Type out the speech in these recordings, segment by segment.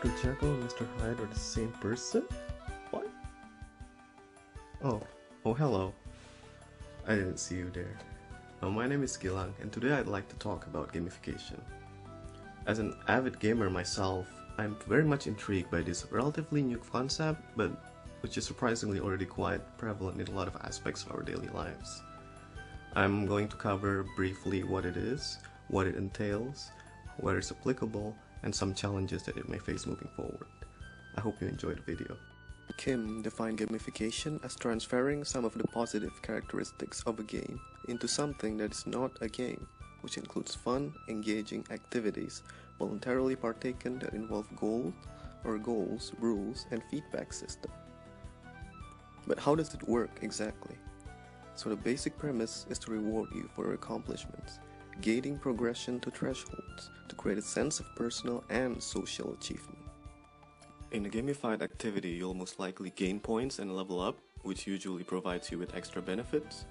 Dr. Jekyll and Mr. Hyde are the same person? What? Oh, hello. I didn't see you there. My name is Gilang, and today I'd like to talk about gamification. As an avid gamer myself, I'm very much intrigued by this relatively new concept, but which is surprisingly already quite prevalent in a lot of aspects of our daily lives. I'm going to cover briefly what it is, what it entails, where it's applicable, and some challenges that it may face moving forward. I hope you enjoyed the video. Kim defined gamification as transferring some of the positive characteristics of a game into something that is not a game, which includes fun, engaging activities voluntarily partaken that involve goals, rules, and feedback system. But how does it work exactly? So the basic premise is to reward you for your accomplishments, gating progression to thresholds to create a sense of personal and social achievement. In a gamified activity, you'll most likely gain points and level up, which usually provides you with extra benefits.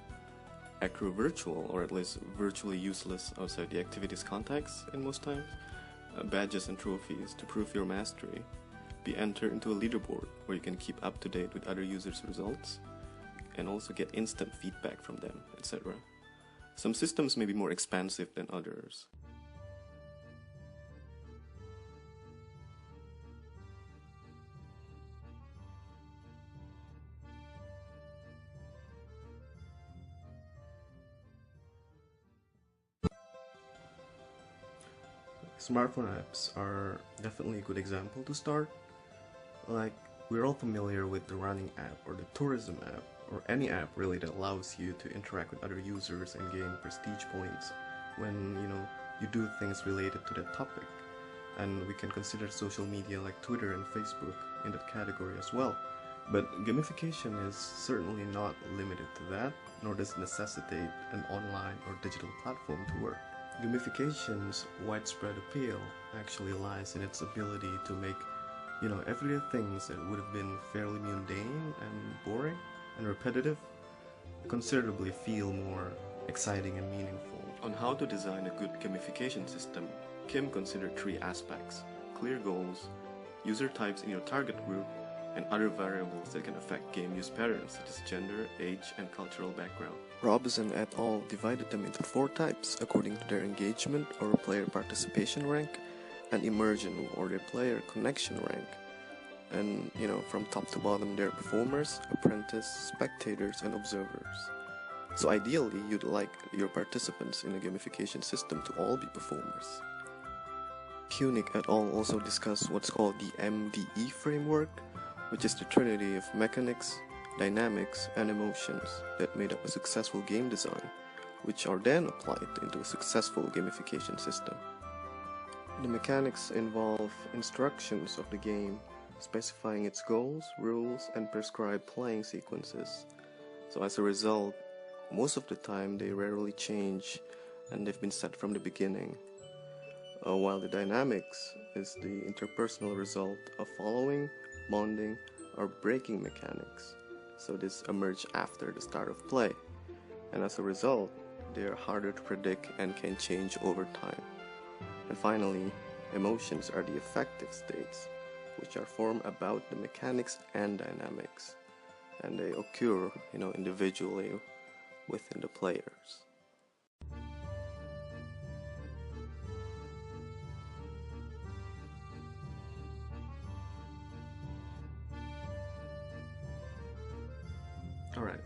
Accrue virtual, or at least virtually useless outside the activity's context in most times, badges and trophies to prove your mastery. Be entered into a leaderboard where you can keep up to date with other users' results, and also get instant feedback from them, etc. Some systems may be more expansive than others. Smartphone apps are definitely a good example to start. Like, we're all familiar with the running app or the tourism app, or any app really that allows you to interact with other users and gain prestige points when you do things related to that topic. And we can consider social media like Twitter and Facebook in that category as well. But gamification is certainly not limited to that, nor does it necessitate an online or digital platform to work. Gamification's widespread appeal actually lies in its ability to make everyday things that would have been fairly mundane and boring and repetitive considerably feel more exciting and meaningful. On how to design a good gamification system, Kim considered three aspects: clear goals, user types in your target group, and other variables that can affect game use patterns such as gender, age, and cultural background. Robson et al. Divided them into 4 types according to their engagement or player participation rank, and immersion or their player connection rank. And from top to bottom, they're performers, apprentice, spectators, and observers. So ideally, you'd like your participants in a gamification system to all be performers. Hunicke et al. Also discussed what's called the MDE framework, which is the trinity of mechanics, dynamics, and emotions that made up a successful game design, which are then applied into a successful gamification system. The mechanics involve instructions of the game, specifying its goals, rules, and prescribed playing sequences. So as a result, most of the time they rarely change and they've been set from the beginning. While the dynamics is the interpersonal result of following, bonding, or breaking mechanics. So this emerge after the start of play, and as a result, they are harder to predict and can change over time. And finally, emotions are the affective states, which are formed about the mechanics and dynamics, and they occur, individually within the players. Alright,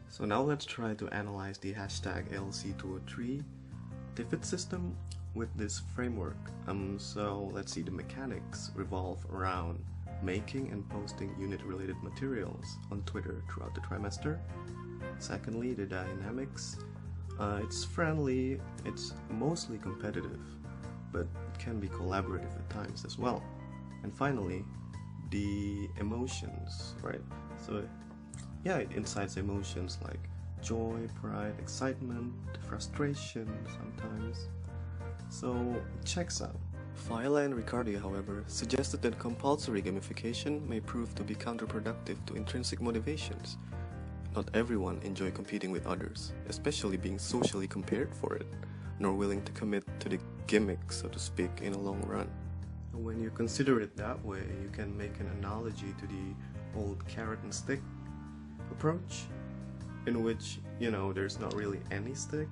so now let's try to analyze the hashtag ALC203 Tifit system with this framework. So let's see, the mechanics revolve around making and posting unit-related materials on Twitter throughout the trimester. Secondly, the dynamics. It's friendly, it's mostly competitive, but it can be collaborative at times as well. And finally, the emotions, right? So yeah, it incites emotions like joy, pride, excitement, frustration sometimes. So it checks out. Faiella and Ricciardi, however, suggested that compulsory gamification may prove to be counterproductive to intrinsic motivations. Not everyone enjoys competing with others, especially being socially compared for it, nor willing to commit to the gimmick, so to speak, in a long run. When you consider it that way, you can make an analogy to the old carrot and stick approach, in which, there's not really any stick.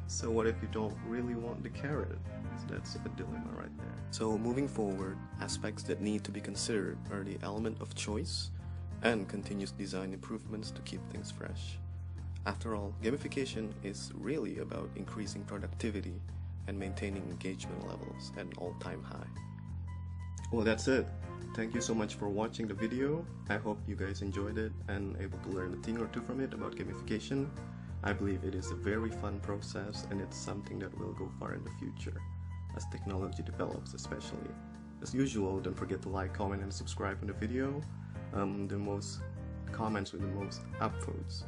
So what if you don't really want the carrot? So that's a dilemma right there. So moving forward, aspects that need to be considered are the element of choice and continuous design improvements to keep things fresh. After all, gamification is really about increasing productivity and maintaining engagement levels at an all-time high. Well, that's it. Thank you so much for watching the video. I hope you guys enjoyed it and able to learn a thing or two from it about gamification. I believe it is a very fun process, and it's something that will go far in the future, as technology develops especially. As usual, don't forget to like, comment, and subscribe on the video. The most comments with the most upvotes.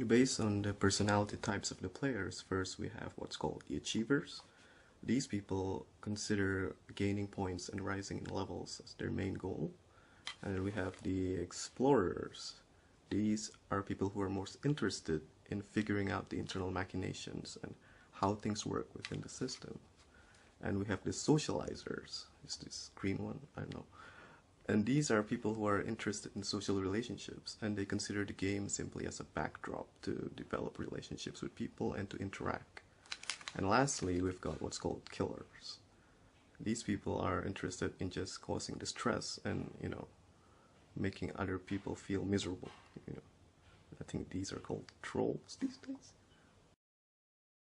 Based on the personality types of the players, first we have what's called the achievers. These people consider gaining points and rising in levels as their main goal. And we have the explorers. These are people who are most interested in figuring out the internal machinations and how things work within the system. And we have the socializers. Is this green one? I don't know. And these are people who are interested in social relationships, and they consider the game simply as a backdrop to develop relationships with people and to interact. And lastly, we've got what's called killers. These people are interested in just causing distress and, making other people feel miserable. I think these are called trolls these days.